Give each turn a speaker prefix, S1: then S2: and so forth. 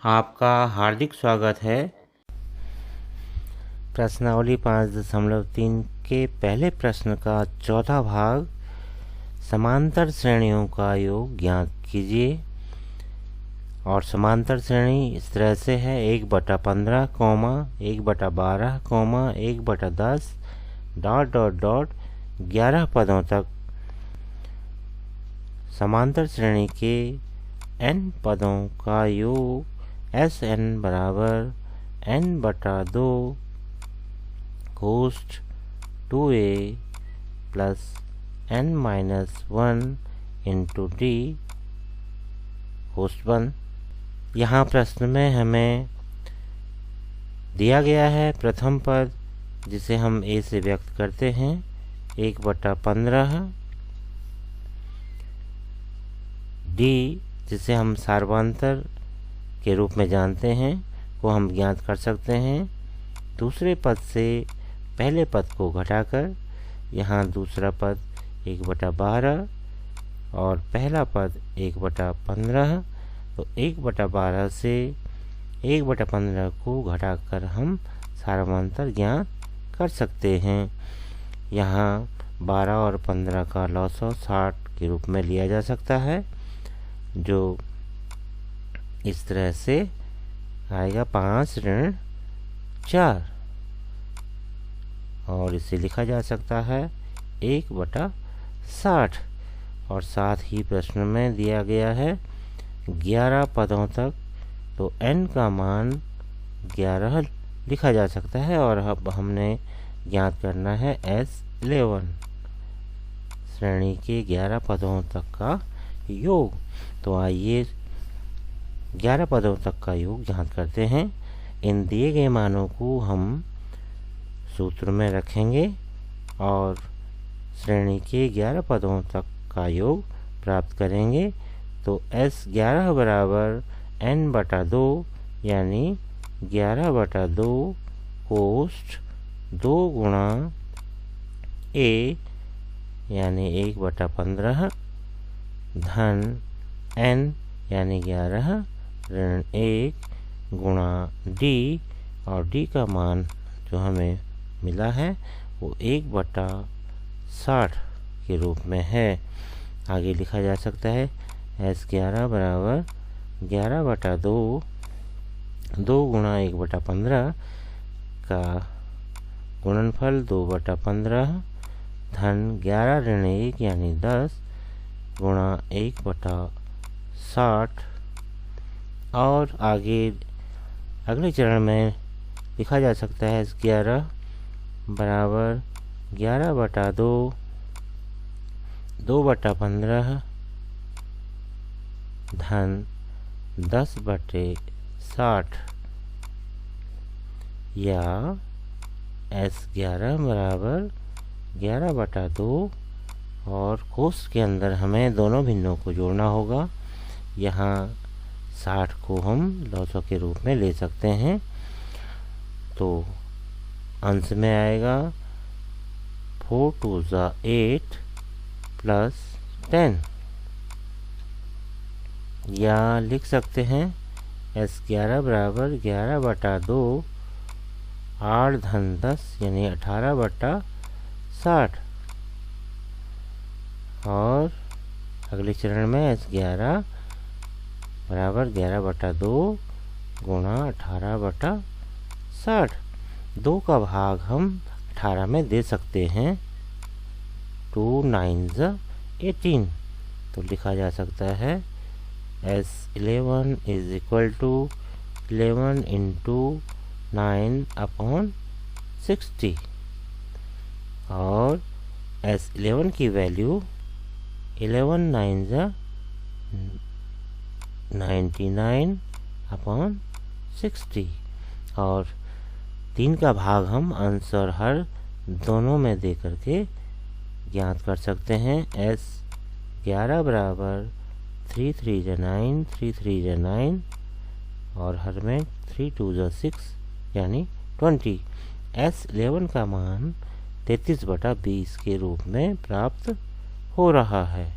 S1: आपका हार्दिक स्वागत है। प्रश्नावली 5.3 के पहले प्रश्न का चौथा भाग, समांतर श्रेणियों का योग ज्ञात कीजिए। और समांतर श्रेणी इस तरह से है: 1/15, 1/12, 1/10 ... 11 पदों तक समांतर श्रेणी के n पदों का योग Sn बराबर n/2 कोष्ठ 2a plus n-1 into d कोष्ठ 1। यहाँ प्रश्न में हमें दिया गया है प्रथम पद, जिसे हम a से व्यक्त करते हैं 1/15, d जिसे हम सार्वंतर के रूप में जानते हैं को हम ज्ञात कर सकते हैं दूसरे पद से पहले पद को घटाकर। यहाँ दूसरा पद 1/12 और पहला पद 1/15, तो 1/12 से 1/15 को घटाकर हम सार्वंतर ज्ञात कर सकते हैं। यहाँ 12 और 15 का लॉसव 60 के रूप में लिया जा सकता है, जो इस तरह से आएगा 5 ऋण 4, और इसे लिखा जा सकता है 1/60। और साथ ही प्रश्न में दिया गया है 11 पदों तक, तो n का मान 11 लिखा जा सकता है। और अब हमने ज्ञात करना है S11 श्रेणी के 11 पदों तक का योग। तो आइए 11 पदों तक का योग ज्ञात करते हैं। इन दिए गए मानों को हम सूत्र में रखेंगे और श्रेणी के 11 पदों तक का योग प्राप्त करेंगे। तो S11 बराबर n/2 यानी 11/2 कोष्ठ 2 गुणा a यानी 1/15 धन n यानी 11 ऋण 1 गुणा d, और d का मान जो हमें मिला है वो 1/60 के रूप में है। आगे लिखा जा सकता है S11 बराबर 11/2 2 गुणा 1/15 का गुणनफल 2/15 धन 11 ऋण 1 यानी 10 गुणा 1/60। और आगे अगले चरण में लिखा जा सकता है S11 बराबर 11/2 2/15 धन 10/60, या S11 बराबर 11/2, और कोष्ठ के अंदर हमें दोनों भिन्नों को जोड़ना होगा। यहाँ 60 को हम लॉसव के रूप में ले सकते हैं, तो अंश में आएगा 4 2 8 प्लस 10, या लिख सकते हैं S11 बराबर 11/2 8 धन 10 यानी 18/60। और अगले चरण में S11 बराबर 11/2 गुणा 18/60। 2 का भाग हम 18 में दे सकते हैं, 2 9s 18, तो लिखा जा सकता है S11 is equal to 11 into 9/60। और S11 की वैल्यू 11 9s 99/60, और 3 का भाग हम अंश और हर दोनों में दे करके ज्ञात कर सकते हैं। S11 बराबर 3 3 9 3 3 9, और हर में 3 2 6 यानी 20। S11 का मान 33/20 के रूप में प्राप्त हो रहा है।